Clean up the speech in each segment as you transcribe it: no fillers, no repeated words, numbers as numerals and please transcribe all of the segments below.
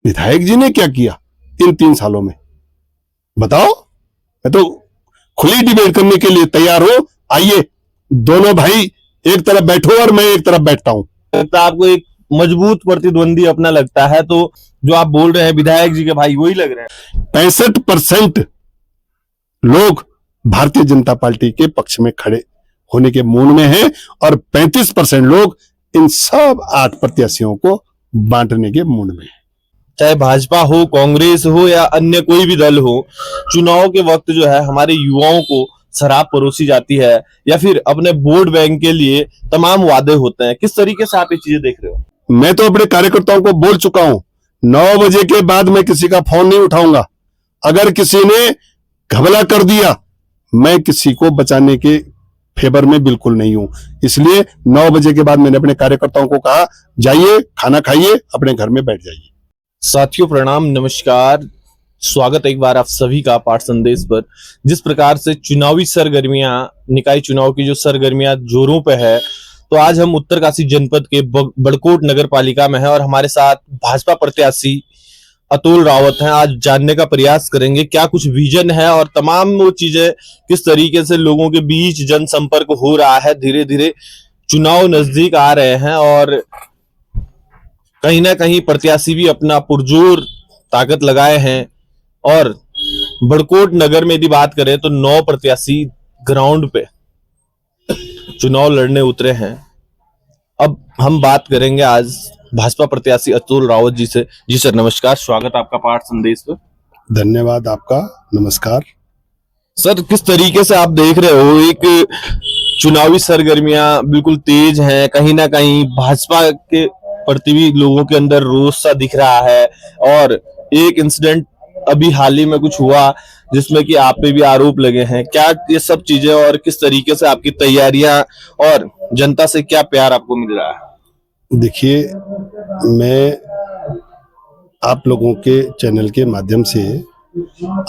विधायक जी ने क्या किया इन 3 सालों में, बताओ। मैं तो खुली डिबेट करने के लिए तैयार हूं। आइए, दोनों भाई एक तरफ बैठो और मैं एक तरफ बैठता हूं। तो आपको एक मजबूत प्रतिद्वंदी अपना लगता है, तो जो आप बोल रहे हैं विधायक जी के भाई वही लग रहे हैं। 65% लोग भारतीय जनता पार्टी के पक्ष में खड़े होने के मूड में हैं और 35% लोग इन सब 8 प्रत्याशियों को बांटने के मूड में हैं। चाहे भाजपा हो, कांग्रेस हो या अन्य कोई भी दल हो, चुनाव के वक्त जो है हमारे युवाओं को शराब परोसी जाती है या फिर अपने वोट बैंक के लिए तमाम वादे होते हैं। किस तरीके से आप ये चीजें देख रहे हो? मैं तो अपने कार्यकर्ताओं को बोल चुका हूं, 9 बजे के बाद मैं किसी का फोन नहीं उठाऊंगा। अगर किसी ने घबला कर दिया, मैं किसी को बचाने के फेवर में बिल्कुल नहीं हूं। इसलिए 9 बजे के बाद मैंने अपने कार्यकर्ताओं को कहा, जाइए खाना खाइए, अपने घर में बैठ जाइए। साथियों प्रणाम, नमस्कार, स्वागत एक बार आप सभी का पाठ संदेश पर। जिस प्रकार से चुनावी सरगर्मियां, निकाय चुनाव की जो सरगर्मियां जोरों पे है, तो आज हम उत्तरकाशी जनपद के बड़कोट नगर पालिका में है और हमारे साथ भाजपा प्रत्याशी अतुल रावत हैं। आज जानने का प्रयास करेंगे क्या कुछ विजन है और तमाम वो चीजें किस तरीके से लोगों के बीच जनसंपर्क हो रहा है। धीरे धीरे चुनाव नजदीक आ रहे हैं और कहीं ना कहीं प्रत्याशी भी अपना पुरजोर ताकत लगाए हैं। और बड़कोट नगर में यदि बात करें तो 9 प्रत्याशी ग्राउंड पे चुनाव लड़ने उतरे हैं। अब हम बात करेंगे आज भाजपा प्रत्याशी अतुल रावत जी से। जी सर नमस्कार, स्वागत आपका पाठ संदेश पर। धन्यवाद आपका, नमस्कार। सर किस तरीके से आप देख रहे हो, एक चुनावी सरगर्मियां बिल्कुल तेज हैं, कहीं ना कहीं भाजपा के प्रति भी लोगों के अंदर रोष सा दिख रहा है और एक इंसिडेंट अभी हाल ही में कुछ हुआ जिसमें कि आप पे भी आरोप लगे हैं। क्या ये सब चीजें और किस तरीके से आपकी तैयारियां और जनता से क्या प्यार आपको मिल रहा है? देखिए, मैं आप लोगों के चैनल के माध्यम से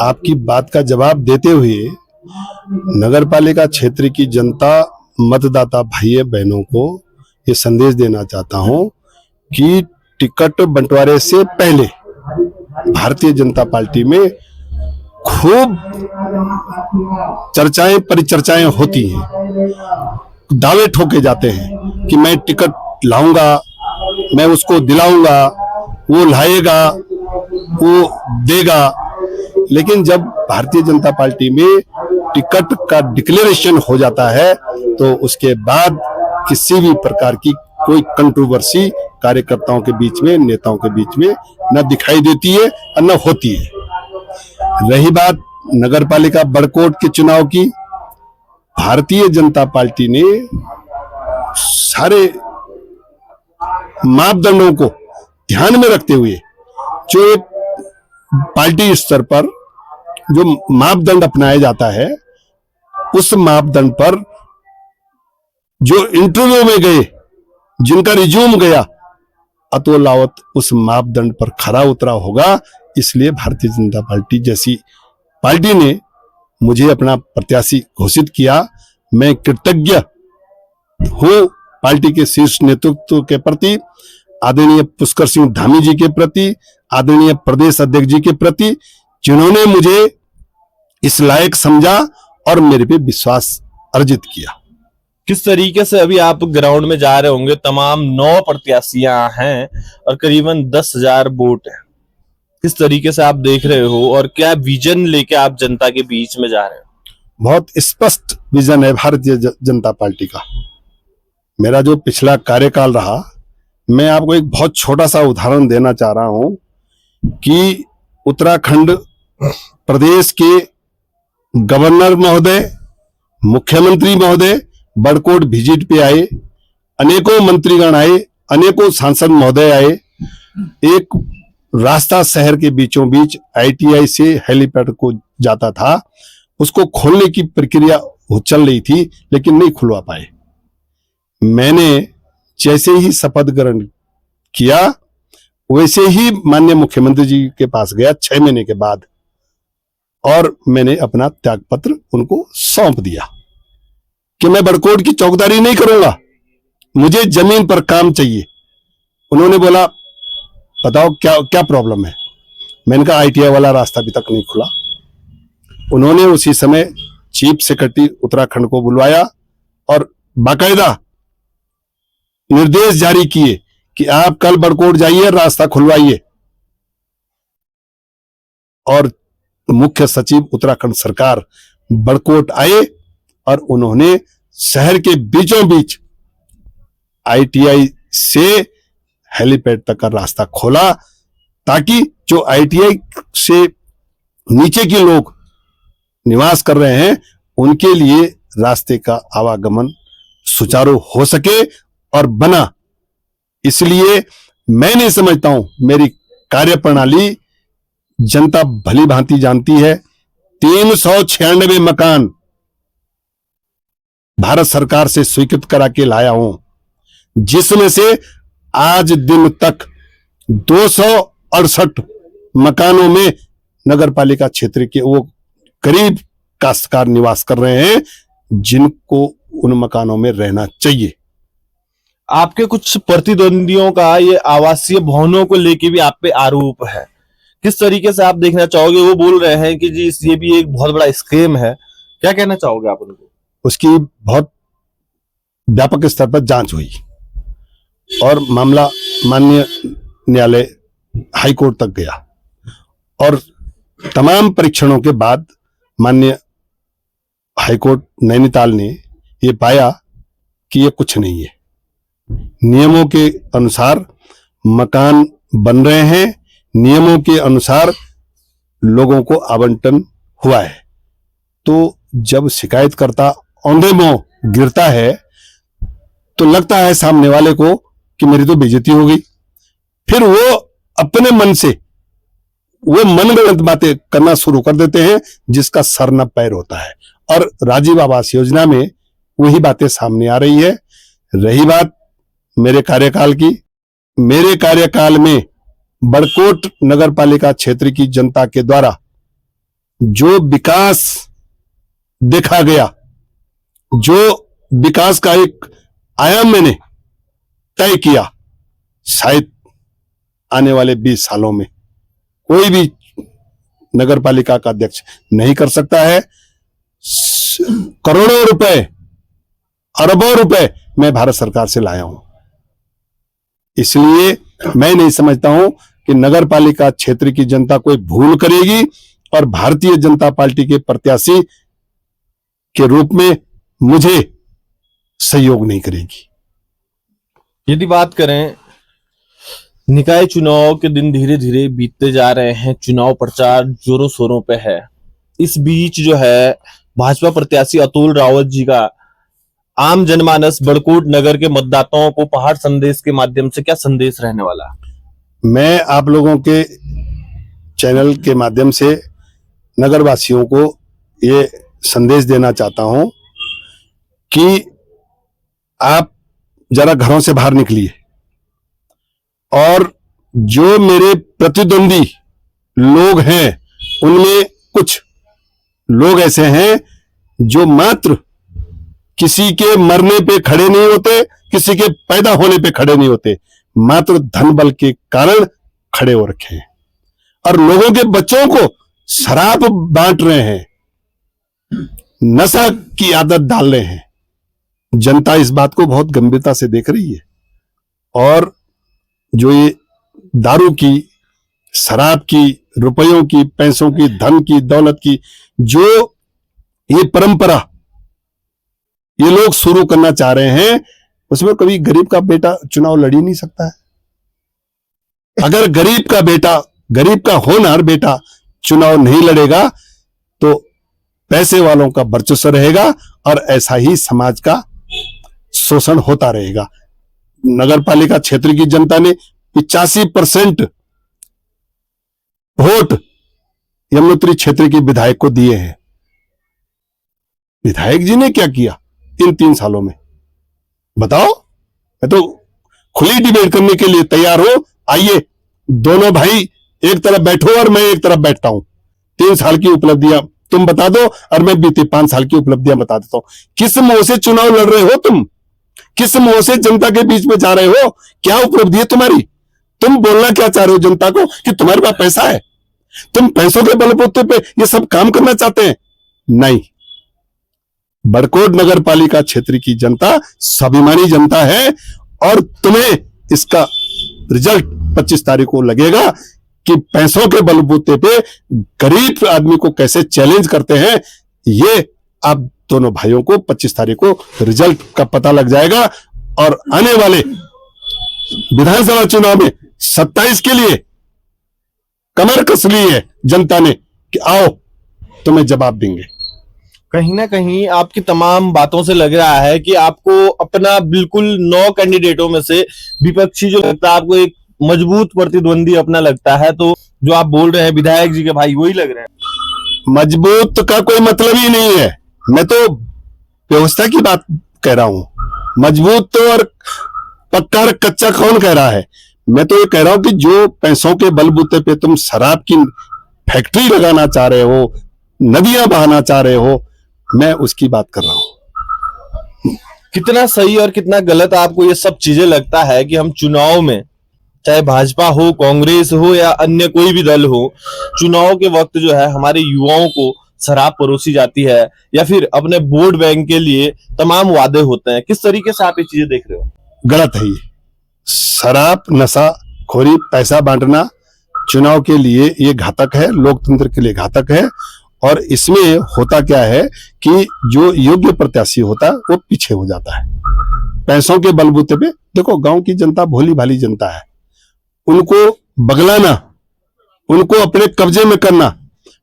आपकी बात का जवाब देते हुए नगरपालिका क्षेत्र की जनता, मतदाता भाई बहनों को ये संदेश देना चाहता हूं कि टिकट बंटवारे से पहले भारतीय जनता पार्टी में खूब चर्चाएं परिचर्चाएं होती हैं, दावे ठोके जाते हैं कि मैं टिकट लाऊंगा, मैं उसको दिलाऊंगा, वो लाएगा, वो देगा। लेकिन जब भारतीय जनता पार्टी में टिकट का डिक्लेरेशन हो जाता है तो उसके बाद किसी भी प्रकार की कोई कंट्रोवर्सी कार्यकर्ताओं के बीच में, नेताओं के बीच में न दिखाई देती है और न होती है। रही बात नगरपालिका बड़कोट के चुनाव की, भारतीय जनता पार्टी ने सारे मापदंडों को ध्यान में रखते हुए जो एक पार्टी स्तर पर जो मापदंड अपनाया जाता है, उस मापदंड पर जो इंटरव्यू में गए, जिनका रिज्यूम गया, अतुल रावत उस मापदंड पर खरा उतरा होगा। इसलिए भारतीय जनता पार्टी जैसी पार्टी ने मुझे अपना प्रत्याशी घोषित किया। मैं कृतज्ञ हूं पार्टी के शीर्ष नेतृत्व के प्रति, आदरणीय पुष्कर सिंह धामी जी के प्रति, आदरणीय प्रदेश अध्यक्ष जी के प्रति, जिन्होंने मुझे इस लायक समझा और मेरे पे विश्वास अर्जित किया। किस तरीके से अभी आप ग्राउंड में जा रहे होंगे, तमाम 9 प्रत्याशियां हैं और करीबन 10,000 वोट है, किस तरीके से आप देख रहे हो और क्या विजन लेके आप जनता के बीच में जा रहे हो? बहुत स्पष्ट विजन है भारतीय जनता पार्टी का। मेरा जो पिछला कार्यकाल रहा, मैं आपको एक बहुत छोटा सा उदाहरण देना चाह रहा हूं कि उत्तराखंड प्रदेश के गवर्नर महोदय, मुख्यमंत्री महोदय बड़कोट विजिट पे आए, अनेकों मंत्रीगण आए, अनेकों सांसद महोदय आए। एक रास्ता शहर के बीचों बीच ITI से हेलीपैड को जाता था, उसको खोलने की प्रक्रिया चल रही थी लेकिन नहीं खुलवा पाए। मैंने जैसे ही शपथ ग्रहण किया वैसे ही माननीय मुख्यमंत्री जी के पास गया 6 महीने के बाद, और मैंने अपना त्याग पत्र उनको सौंप दिया कि मैं बड़कोट की चौकीदारी नहीं करूंगा, मुझे जमीन पर काम चाहिए। उन्होंने बोला बताओ क्या क्या प्रॉब्लम है। मैंने कहा ITI वाला रास्ता अभी तक नहीं खुला। उन्होंने उसी समय चीफ सेक्रेटरी उत्तराखंड को बुलवाया और बाकायदा निर्देश जारी किए कि आप कल बड़कोट जाइए, रास्ता खुलवाइए। और मुख्य सचिव उत्तराखंड सरकार बड़कोट आए और उन्होंने शहर के बीचों बीच ITI से हेलीपैड तक का रास्ता खोला, ताकि जो ITI से नीचे के लोग निवास कर रहे हैं उनके लिए रास्ते का आवागमन सुचारू हो सके और बना। इसलिए मैं नहीं समझता हूं, मेरी कार्यप्रणाली जनता भली भांति जानती है। 396 मकान भारत सरकार से स्वीकृत करा के लाया हूं, जिसमें से आज दिन तक 268 मकानों में नगर पालिका क्षेत्र के वो गरीब काश्तकार निवास कर रहे हैं जिनको उन मकानों में रहना चाहिए। आपके कुछ प्रतिद्वंदियों का ये आवासीय भवनों को लेके भी आप पे आरोप है, किस तरीके से आप देखना चाहोगे? वो बोल रहे हैं कि जी ये भी एक बहुत बड़ा स्कीम है, क्या कहना चाहोगे आप उनको? उसकी बहुत व्यापक स्तर पर जांच हुई और मामला माननीय न्यायालय हाई कोर्ट तक गया और तमाम परीक्षणों के बाद माननीय हाई कोर्ट नैनीताल ने ये पाया कि ये कुछ नहीं है। नियमों के अनुसार मकान बन रहे हैं, नियमों के अनुसार लोगों को आवंटन हुआ है। तो जब शिकायतकर्ता औंधे मुंह गिरता है तो लगता है सामने वाले को कि मेरी तो बेइज्जती हो गई। फिर वो अपने मन से वो मनगढ़ंत बातें करना शुरू कर देते हैं जिसका सर न पैर होता है। और राजीव आवास योजना में वही बातें सामने आ रही है। रही बात मेरे कार्यकाल की, मेरे कार्यकाल में बड़कोट नगर पालिका क्षेत्र की जनता के द्वारा जो विकास देखा गया, जो विकास का एक आयाम मैंने तय किया, शायद आने वाले 20 सालों में कोई भी नगर पालिका का अध्यक्ष नहीं कर सकता है। करोड़ों रुपए, अरबों रुपए मैं भारत सरकार से लाया हूं। इसलिए मैं नहीं समझता हूं कि नगर पालिका क्षेत्र की जनता कोई भूल करेगी और भारतीय जनता पार्टी के प्रत्याशी के रूप में मुझे सहयोग नहीं करेगी। यदि बात करें, निकाय चुनाव के दिन धीरे धीरे बीतते जा रहे हैं, चुनाव प्रचार जोरों शोरों पे है। इस बीच जो है भाजपा प्रत्याशी अतुल रावत जी का आम जनमानस बड़कोट नगर के मतदाताओं को पहाड़ संदेश के माध्यम से क्या संदेश रहने वाला है? मैं आप लोगों के चैनल के माध्यम से नगरवासियों को ये संदेश देना चाहता हूं कि आप जरा घरों से बाहर निकलिए और जो मेरे प्रतिद्वंदी लोग हैं उनमें कुछ लोग ऐसे हैं जो मात्र किसी के मरने पे खड़े नहीं होते, किसी के पैदा होने पे खड़े नहीं होते, मात्र धन बल के कारण खड़े हो रखे हैं और लोगों के बच्चों को शराब बांट रहे हैं, नशा की आदत डाल रहे हैं। जनता इस बात को बहुत गंभीरता से देख रही है और जो ये दारू की, शराब की, रुपयों की, पैसों की, धन की, दौलत की जो ये परंपरा ये लोग शुरू करना चाह रहे हैं, उसमें कभी गरीब का बेटा चुनाव लड़ ही नहीं सकता है। अगर गरीब का बेटा, गरीब का होनहार बेटा चुनाव नहीं लड़ेगा तो पैसे वालों का वर्चस्व रहेगा और ऐसा ही समाज का शोषण होता रहेगा। नगर पालिका क्षेत्र की जनता ने 85% वोट यमुनोत्री क्षेत्र के विधायक को दिए हैं। विधायक जी ने क्या किया इन 3 सालों में बताओ? मैं तो खुली डिबेट करने के लिए तैयार हूं। आइए दोनों भाई एक तरफ बैठो और मैं एक तरफ बैठता हूं। 3 साल की उपलब्धियां तुम बता दो और मैं बीते 5 साल की उपलब्धियां बता देता हूं। किस मुंह से चुनाव लड़ रहे हो तुम? किस मुंह से जनता के बीच में जा रहे हो? क्या उपलब्धि है तुम्हारी? तुम बोलना क्या चाह रहे हो जनता को कि तुम्हारे पास पैसा है, तुम पैसों के बलबूते पे ये सब काम करना चाहते हैं? नहीं, बड़कोट नगर पालिका क्षेत्र की जनता स्वाभिमानी जनता है और तुम्हें इसका रिजल्ट 25 तारीख को लगेगा कि पैसों के बलबूते पे गरीब आदमी को कैसे चैलेंज करते हैं। ये आप दोनों भाइयों को 25 तारीख को रिजल्ट का पता लग जाएगा और आने वाले विधानसभा चुनाव में 27 के लिए कमर कस ली है जनता ने कि आओ तुम्हें जवाब देंगे। कहीं ना कहीं आपकी तमाम बातों से लग रहा है कि आपको अपना बिल्कुल 9 कैंडिडेटों में से विपक्षी जो लगता है, आपको एक मजबूत प्रतिद्वंदी अपना लगता है। तो जो आप बोल रहे हैं विधायक जी के भाई वही लग रहे हैं। मजबूत का कोई मतलब ही नहीं है, मैं तो व्यवस्था की बात कह रहा हूं। मजबूत तो और पक्का और कच्चा कौन कह रहा है? मैं तो ये कह रहा हूं कि जो पैसों के बलबूते पे तुम शराब की फैक्ट्री लगाना चाह रहे हो, नदियां बहाना चाह रहे हो, मैं उसकी बात कर रहा हूं। कितना सही और कितना गलत आपको ये सब चीजें लगता है कि हम चुनाव में, चाहे भाजपा हो, कांग्रेस हो या अन्य कोई भी दल हो, चुनाव के वक्त जो है हमारे युवाओं को शराब परोसी जाती है या फिर अपने वोट बैंक के लिए तमाम वादे होते हैं। किस तरीके से आप ये चीजें देख रहे हो? गलत है ये। शराब, नशा खोरी, पैसा बांटना चुनाव के लिए ये घातक है, लोकतंत्र के लिए घातक है। और इसमें होता क्या है कि जो योग्य प्रत्याशी होता है वो पीछे हो जाता है पैसों के बलबूते पे। देखो, गांव की जनता भोली भाली जनता है, उनको बगलाना, उनको अपने कब्जे में करना,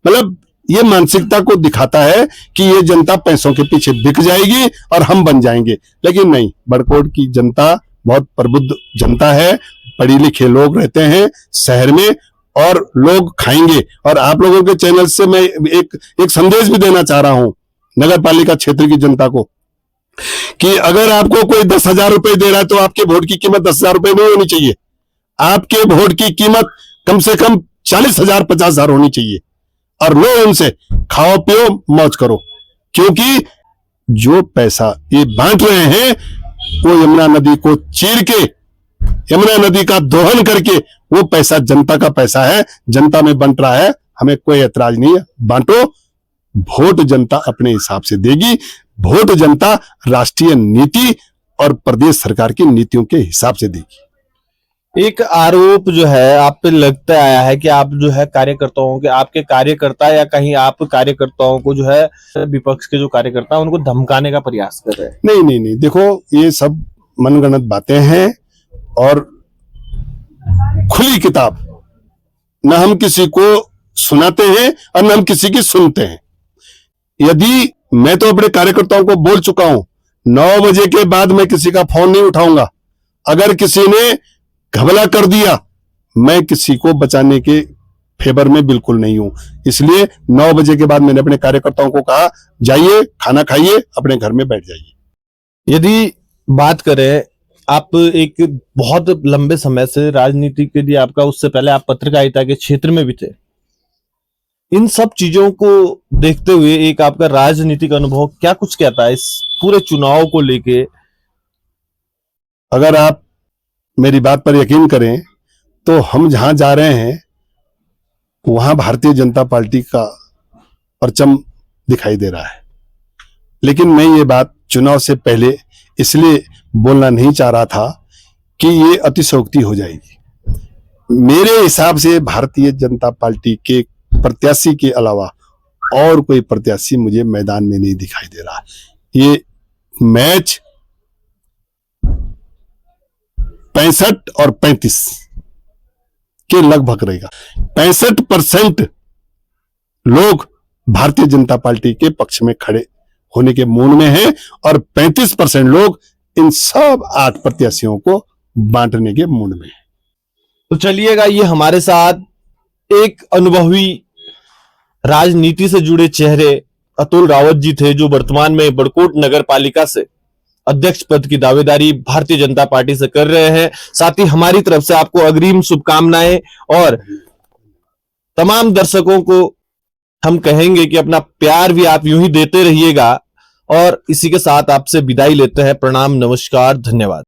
मतलब ये मानसिकता को दिखाता है कि ये जनता पैसों के पीछे बिक जाएगी और हम बन जाएंगे। लेकिन नहीं, बड़कोट की जनता बहुत प्रबुद्ध जनता है, पढ़ी लिखे लोग रहते हैं शहर में और लोग खाएंगे। और आप लोगों के चैनल से मैं एक संदेश भी देना चाह रहा हूं नगर पालिका क्षेत्र की जनता को कि अगर आपको कोई 10,000 रुपए दे रहा है तो आपके वोट की कीमत 10,000 रुपए नहीं होनी चाहिए। आपके वोट की कीमत कम से कम 40,000 50,000 होनी चाहिए। और लो उनसे, खाओ पियो मौज करो, क्योंकि जो पैसा ये बांट रहे हैं वो यमुना नदी को चीर के, यमुना नदी का दोहन करके वो पैसा जनता का पैसा है, जनता में बंट रहा है। हमें कोई ऐतराज नहीं है, बांटो। वोट जनता अपने हिसाब से देगी, वोट जनता राष्ट्रीय नीति और प्रदेश सरकार की नीतियों के हिसाब से देगी। एक आरोप जो है आप पे लगता आया है कि आप जो है कार्यकर्ताओं के, आपके कार्यकर्ता या कहीं आप कार्यकर्ताओं को जो है विपक्ष के जो कार्यकर्ता उनको धमकाने का प्रयास कर रहे हैं। नहीं नहीं नहीं, देखो ये सब मनगढ़ंत बातें हैं और खुली किताब, न हम किसी को सुनाते हैं और न हम किसी की सुनते हैं। यदि मैं तो अपने कार्यकर्ताओं को बोल चुका हूं, 9 बजे के बाद मैं किसी का फोन नहीं उठाऊंगा। अगर किसी ने घबला कर दिया, मैं किसी को बचाने के फेवर में बिल्कुल नहीं हूं। इसलिए 9 बजे के बाद मैंने अपने कार्यकर्ताओं को कहा, जाइए खाना खाइए, अपने घर में बैठ जाइए। यदि बात करें, आप एक बहुत लंबे समय से राजनीति के लिए आपका, उससे पहले आप पत्रकारिता के क्षेत्र में भी थे। इन सब चीजों को देखते हुए एक आपका राजनीतिक अनुभव क्या कुछ कहता है इस पूरे चुनाव को लेके? अगर आप मेरी बात पर यकीन करें तो हम जहां जा रहे हैं वहां भारतीय जनता पार्टी का परचम दिखाई दे रहा है। लेकिन मैं ये बात चुनाव से पहले इसलिए बोलना नहीं चाह रहा था कि ये अतिशयोक्ति हो जाएगी। मेरे हिसाब से भारतीय जनता पार्टी के प्रत्याशी के अलावा और कोई प्रत्याशी मुझे मैदान में नहीं दिखाई दे रहा। ये मैच 65 और 35 के लगभग रहेगा। 65% लोग भारतीय जनता पार्टी के पक्ष में खड़े होने के मूड में हैं और 35% लोग इन सब 8 प्रत्याशियों को बांटने के मूड में हैं। तो चलिएगा, ये हमारे साथ एक अनुभवी राजनीति से जुड़े चेहरे अतुल रावत जी थे, जो वर्तमान में बड़कोट नगर पालिका से अध्यक्ष पद की दावेदारी भारतीय जनता पार्टी से कर रहे हैं। साथ ही हमारी तरफ से आपको अग्रिम शुभकामनाएं, और तमाम दर्शकों को हम कहेंगे कि अपना प्यार भी आप यूं ही देते रहिएगा। और इसी के साथ आपसे विदाई लेते हैं। प्रणाम, नमस्कार, धन्यवाद।